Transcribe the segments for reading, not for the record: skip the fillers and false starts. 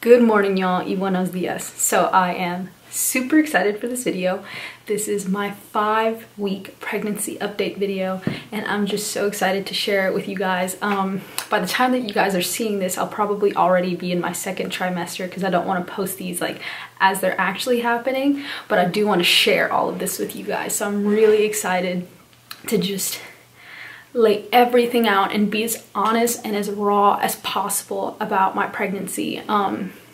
Good morning, y'all, y buenos dias. So I am super excited for this video. This is my 5-week pregnancy update video, and I'm just so excited to share it with you guys. By the time that you guys are seeing this, I'll probably already be in my 2nd trimester because I don't want to post these like as they're actually happening, but I do want to share all of this with you guys. So I'm really excited to just lay everything out and be as honest and as raw as possible about my pregnancy.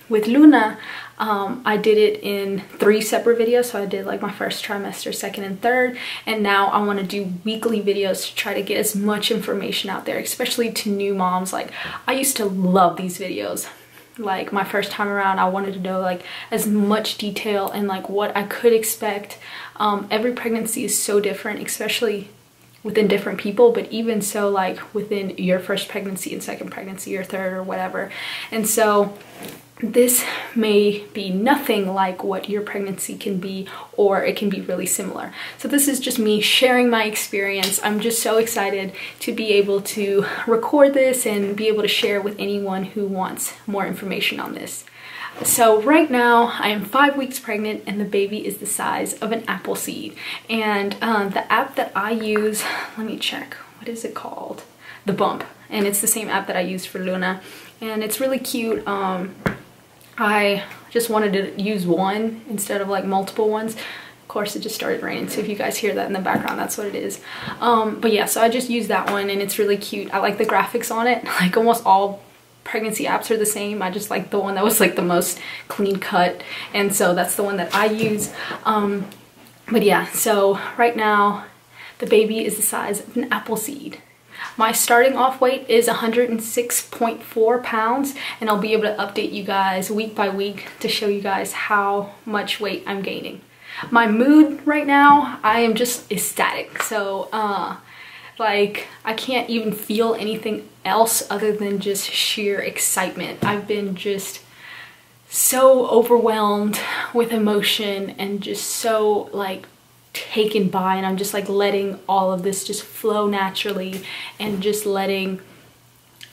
With Luna, I did it in 3 separate videos. So I did like my 1st trimester, 2nd and 3rd, and now I want to do weekly videos to try to get as much information out there, especially to new moms. Like, I used to love these videos. Like, my first time around, I wanted to know like as much detail and like what I could expect. Every pregnancy is so different, especially within different people, but even so, like within your 1st pregnancy and 2nd pregnancy or 3rd or whatever. And so this may be nothing like what your pregnancy can be, or it can be really similar. So this is just me sharing my experience. I'm just so excited to be able to record this and be able to share with anyone who wants more information on this. So right now I am 5 weeks pregnant and the baby is the size of an apple seed. And the app that I use, let me check, what is it called? The Bump. And it's the same app that I use for Luna, and it's really cute. I just wanted to use one instead of like multiple ones. Of course, it just started raining, so if you guys hear that in the background, that's what it is. But yeah, so I just use that one and it's really cute. I like the graphics on it. Like, almost all pregnancy apps are the same. I just like the one that was like the most clean cut, and so that's the one that I use. But yeah, so right now the baby is the size of an apple seed. My starting off weight is 106.4 pounds, and I'll be able to update you guys week by week to show you guys how much weight I'm gaining. My mood right now, I am just ecstatic. So like, I can't even feel anything else other than just sheer excitement. I've been just so overwhelmed with emotion and just so like taken by, and I'm just like letting all of this just flow naturally and just letting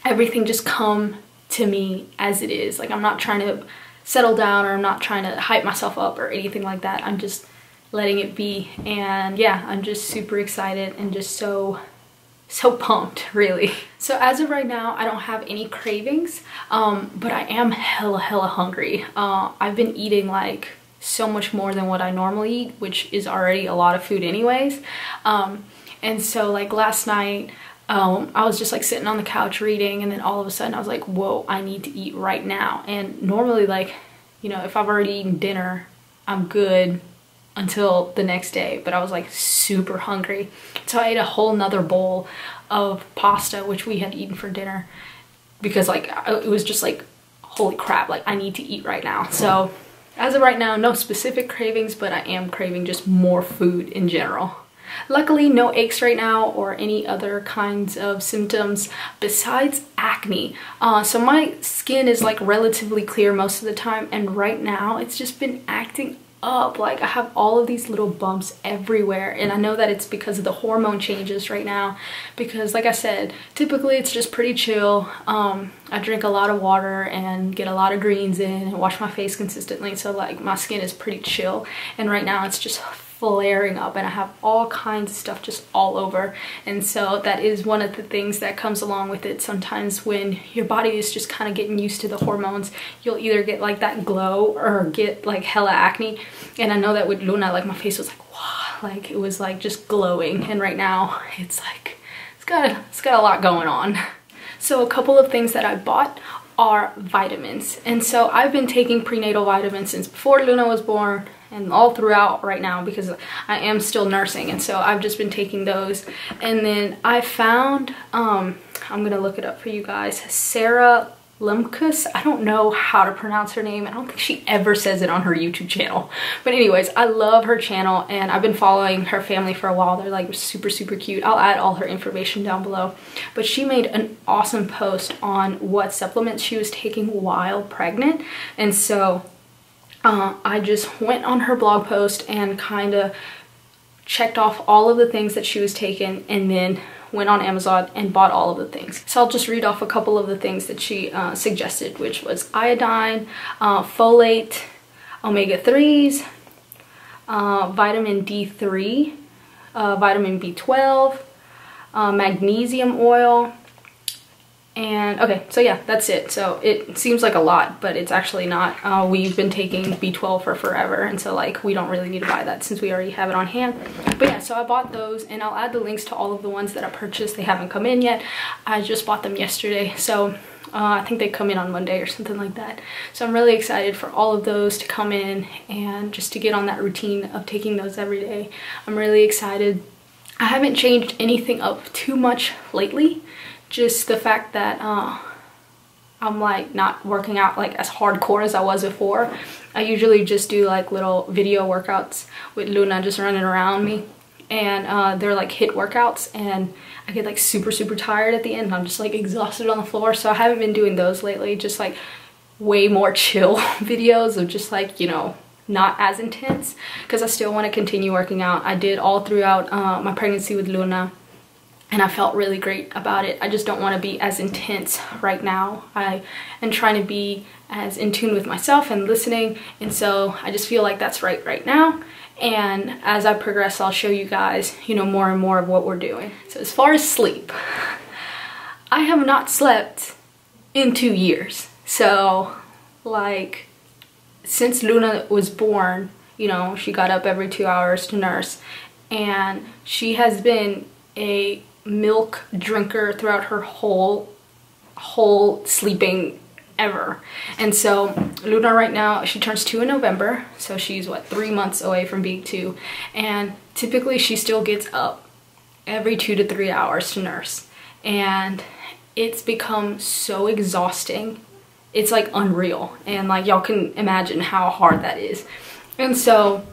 everything just come to me as it is. Like, I'm not trying to settle down, or I'm not trying to hype myself up or anything like that. I'm just letting it be. And yeah, I'm just super excited and just so pumped, really. So as of right now, I don't have any cravings, but I am hella hungry. I've been eating like so much more than what I normally eat, which is already a lot of food anyways. And so like last night, I was just like sitting on the couch reading, and then all of a sudden I was like, whoa, I need to eat right now. And normally, like, you know, if I've already eaten dinner, I'm good until the next day, but I was like super hungry. So I ate a whole nother bowl of pasta, which we had eaten for dinner, because like it was just like, holy crap, like I need to eat right now. So as of right now, no specific cravings, but I am craving just more food in general. Luckily, no aches right now or any other kinds of symptoms besides acne. So my skin is like relatively clear most of the time, and right now it's just been acting up. Like, I have all of these little bumps everywhere, and I know that it's because of the hormone changes right now, because like I said, typically it's just pretty chill. I drink a lot of water and get a lot of greens in and wash my face consistently, so like my skin is pretty chill, and right now it's just flaring up and I have all kinds of stuff just all over. And so that is one of the things that comes along with it. Sometimes when your body is just kind of getting used to the hormones, you'll either get like that glow or get like hella acne. And I know that with Luna, like my face was like, wow, like it was like just glowing, and right now it's like it's got a lot going on. So a couple of things that I bought are vitamins, and so I've been taking prenatal vitamins since before Luna was born and all throughout right now, because I am still nursing, and so I've just been taking those. And then I found, I'm gonna look it up for you guys, Sarah Lumkus. I don't know how to pronounce her name. I don't think she ever says it on her YouTube channel. But anyways, I love her channel, and I've been following her family for a while. They're like super cute. I'll add all her information down below. But she made an awesome post on what supplements she was taking while pregnant. And so I just went on her blog post and kind of checked off all of the things that she was taking, and then went on Amazon and bought all of the things. So I'll just read off a couple of the things that she suggested, which was iodine, folate, omega-3s, vitamin D3, vitamin B12, magnesium oil, and okay, so yeah, that's it. So it seems like a lot, but it's actually not. We've been taking B12 for forever, and so like we don't really need to buy that since we already have it on hand. But yeah, so I bought those, and I'll add the links to all of the ones that I purchased. They haven't come in yet. I just bought them yesterday, so I think they come in on Monday or something like that. So I'm really excited for all of those to come in and just to get on that routine of taking those every day. I'm really excited. I haven't changed anything up too much lately. Just the fact that I'm like not working out like as hardcore as I was before. I usually just do like little video workouts with Luna just running around me, and they're like HIIT workouts, and I get like super tired at the end, and I'm just like exhausted on the floor. So I haven't been doing those lately, just like way more chill videos of just like, you know, not as intense, because I still want to continue working out. I did all throughout my pregnancy with Luna, and I felt really great about it. I just don't want to be as intense right now. I am trying to be as in tune with myself and listening, and so I just feel like that's right now. And as I progress, I'll show you guys, you know, more and more of what we're doing. So as far as sleep, I have not slept in 2 years. So like since Luna was born, you know, she got up every 2 hours to nurse, and she has been a milk drinker throughout her whole sleeping ever. And so Luna right now, she turns 2 in November, so she's what, 3 months away from being 2, and typically she still gets up every 2 to 3 hours to nurse, and it's become so exhausting. It's like unreal, and like y'all can imagine how hard that is. And so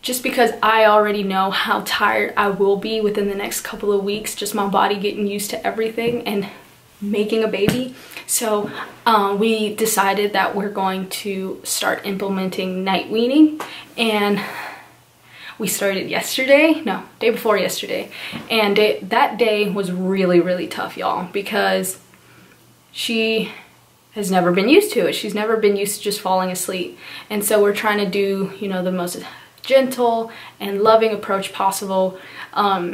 just because I already know how tired I will be within the next couple of weeks, just my body getting used to everything and making a baby. So we decided that we're going to start implementing night weaning, and we started yesterday, no, day before yesterday. And that day was really tough, y'all, because she has never been used to it. She's never been used to just falling asleep. And so we're trying to do, you know, the most gentle and loving approach possible.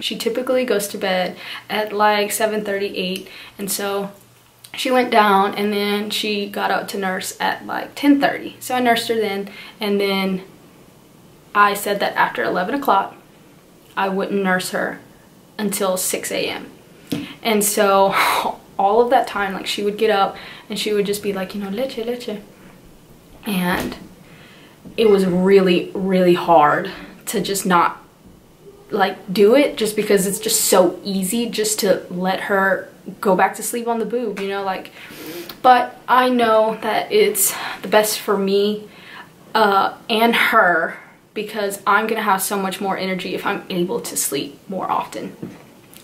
She typically goes to bed at like 7:38, and so she went down, and then she got up to nurse at like 10:30. So I nursed her then, and then I said that after 11 o'clock I wouldn't nurse her until 6 a.m. And so all of that time, like, she would get up and she would just be like, you know, leche. And it was really hard to just not like do it, just because it's just so easy just to let her go back to sleep on the boob, you know, like. But I know that it's the best for me and her, because I'm gonna have so much more energy if I'm able to sleep more often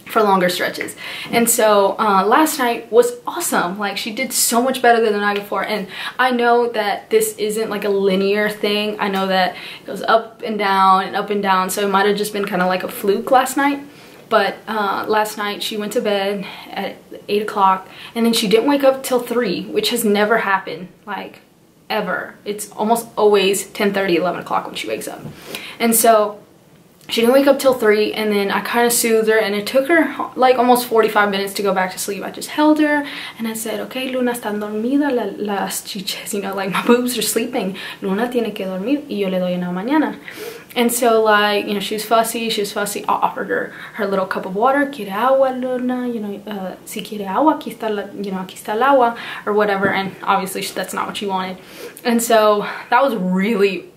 for longer stretches. And so last night was awesome. Like, she did so much better than the night before, and I know that this isn't like a linear thing. I know that it goes up and down, so it might have just been kind of like a fluke last night. But last night she went to bed at 8 o'clock, and then she didn't wake up till 3, which has never happened, like, ever. It's almost always 10:30, 11 o'clock when she wakes up. And so she didn't wake up till 3, and then I kind of soothed her, and it took her like almost 45 minutes to go back to sleep. I just held her and I said, okay, Luna, están dormida las chiches, you know, like, my boobs are sleeping. Luna tiene que dormir y yo le doy en la mañana. And so, like, you know, she was fussy. I offered her little cup of water. Quiere agua, Luna? You know, si quiere agua, aquí está you know, aquí está el agua, or whatever. And obviously that's not what she wanted. And so that was really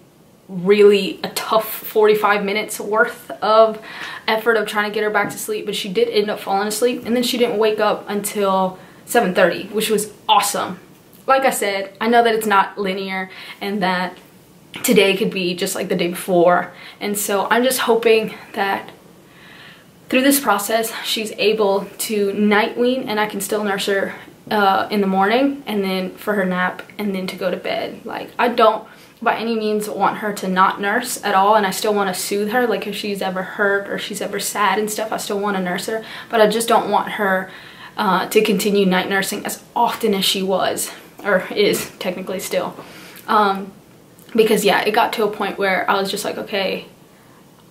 a tough 45 minutes worth of effort of trying to get her back to sleep. But she did end up falling asleep, and then she didn't wake up until 7:30, which was awesome. Like I said, I know that it's not linear, and that today could be just like the day before. And so I'm just hoping that through this process she's able to night wean, and I can still nurse her in the morning, and then for her nap, and then to go to bed. Like, I don't by any means want her to not nurse at all, and I still want to soothe her. Like if she's ever hurt or she's ever sad and stuff, I still want to nurse her, but I just don't want her to continue night nursing as often as she was, or is technically still. Because yeah, it got to a point where I was just like, okay,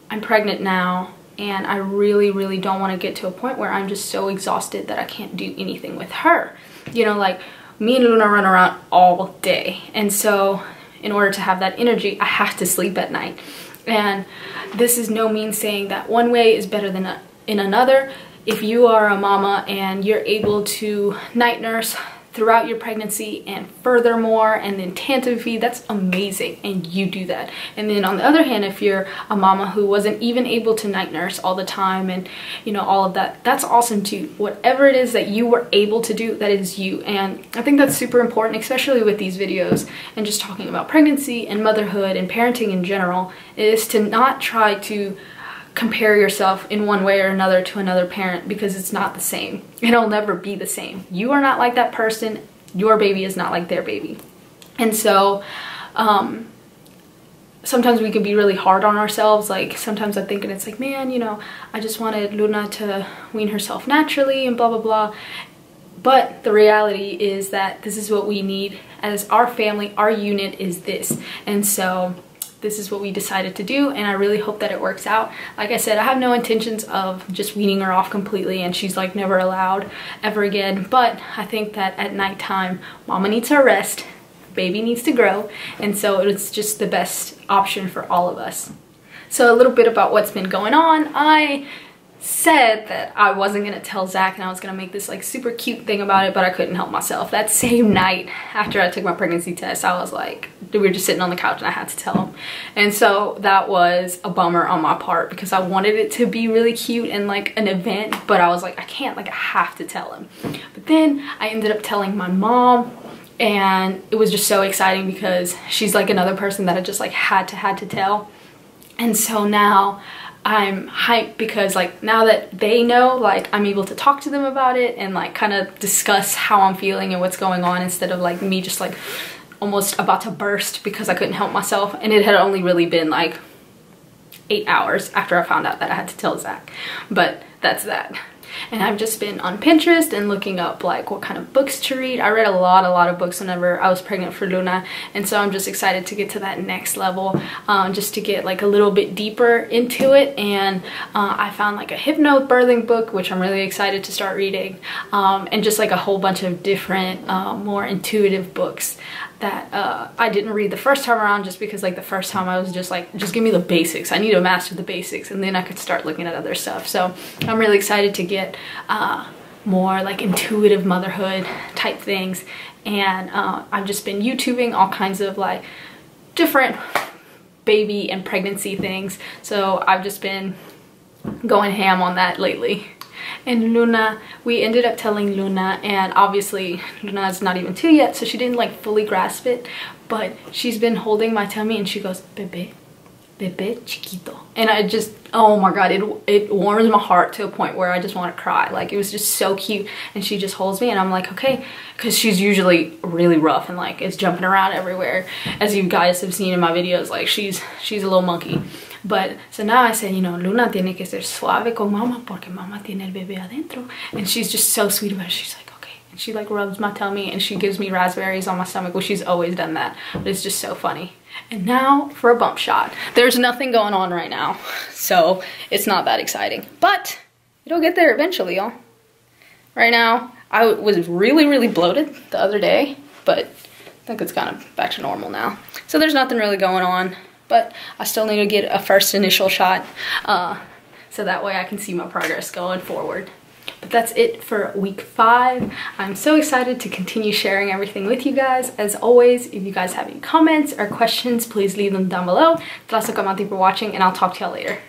I'm pregnant now, and I really don't want to get to a point where I'm just so exhausted that I can't do anything with her. You know, like me and Luna run around all day, and so in order to have that energy, I have to sleep at night. And this is no means saying that one way is better than in another. If you are a mama and you're able to night nurse throughout your pregnancy and furthermore, and then tandem feed, that's amazing, and you do that. And then on the other hand, if you're a mama who wasn't even able to night nurse all the time and you know all of that, that's awesome too. Whatever it is that you were able to do, that is you. And I think that's super important, especially with these videos and just talking about pregnancy and motherhood and parenting in general, is to not try to compare yourself in one way or another to another parent, because it's not the same. It'll never be the same. You are not like that person. Your baby is not like their baby. And so sometimes we can be really hard on ourselves. Like sometimes I think, and it's like, man, you know, I just wanted Luna to wean herself naturally and blah blah blah. But the reality is that this is what we need as our family. Our unit is this, and so this is what we decided to do, and I really hope that it works out. Like I said, I have no intentions of just weaning her off completely and she's like never allowed ever again, but I think that at nighttime, mama needs her rest, baby needs to grow, and so it's just the best option for all of us. So a little bit about what's been going on. I said that I wasn't gonna tell Zach and I was gonna make this like super cute thing about it, but I couldn't help myself. That same night after I took my pregnancy test, I was like, we were just sitting on the couch and I had to tell him. And so that was a bummer on my part, because I wanted it to be really cute and like an event, but I was like, I can't, like I have to tell him. But then I ended up telling my mom, and it was just so exciting because she's like another person that I just like had to tell. And so now I'm hyped because like now that they know, like I'm able to talk to them about it and like kind of discuss how I'm feeling and what's going on, instead of like me just like almost about to burst because I couldn't help myself. And it had only really been like 8 hours after I found out that I had to tell Zach, but that's that. And I've just been on Pinterest and looking up like what kind of books to read. I read a lot of books whenever I was pregnant for Luna, and so I'm just excited to get to that next level, just to get like a little bit deeper into it. And I found like a hypnobirthing book, which I'm really excited to start reading, and just like a whole bunch of different more intuitive books that I didn't read the first time around, just because like the first time I was just like, just give me the basics. I need to master the basics and then I could start looking at other stuff. So I'm really excited to get more like intuitive motherhood type things. And I've just been YouTubing all kinds of like different baby and pregnancy things. So I've just been going ham on that lately. And Luna, we ended up telling Luna, and obviously Luna is not even 2 yet, so she didn't like fully grasp it, but she's been holding my tummy and she goes, bebe, bebe chiquito. And I just, oh my god, it warms my heart to a point where I just want to cry. Like it was just so cute, and she just holds me and I'm like, okay, because she's usually really rough and like is jumping around everywhere, as you guys have seen in my videos. Like she's a little monkey. But so now I said, you know, Luna tiene que ser suave con mama porque mama tiene el bebé adentro. And she's just so sweet about it. She's like, okay. And she like rubs my tummy and she gives me raspberries on my stomach. Well, she's always done that, but it's just so funny. And now for a bump shot. There's nothing going on right now, so it's not that exciting, but it'll get there eventually, y'all. Right now, I was really bloated the other day, but I think it's kind of back to normal now. So there's nothing really going on. But I still need to get a first initial shot, so that way I can see my progress going forward. But that's it for week 5. I'm so excited to continue sharing everything with you guys. As always, if you guys have any comments or questions, please leave them down below. Tlazocamahti for watching, and I'll talk to y'all later.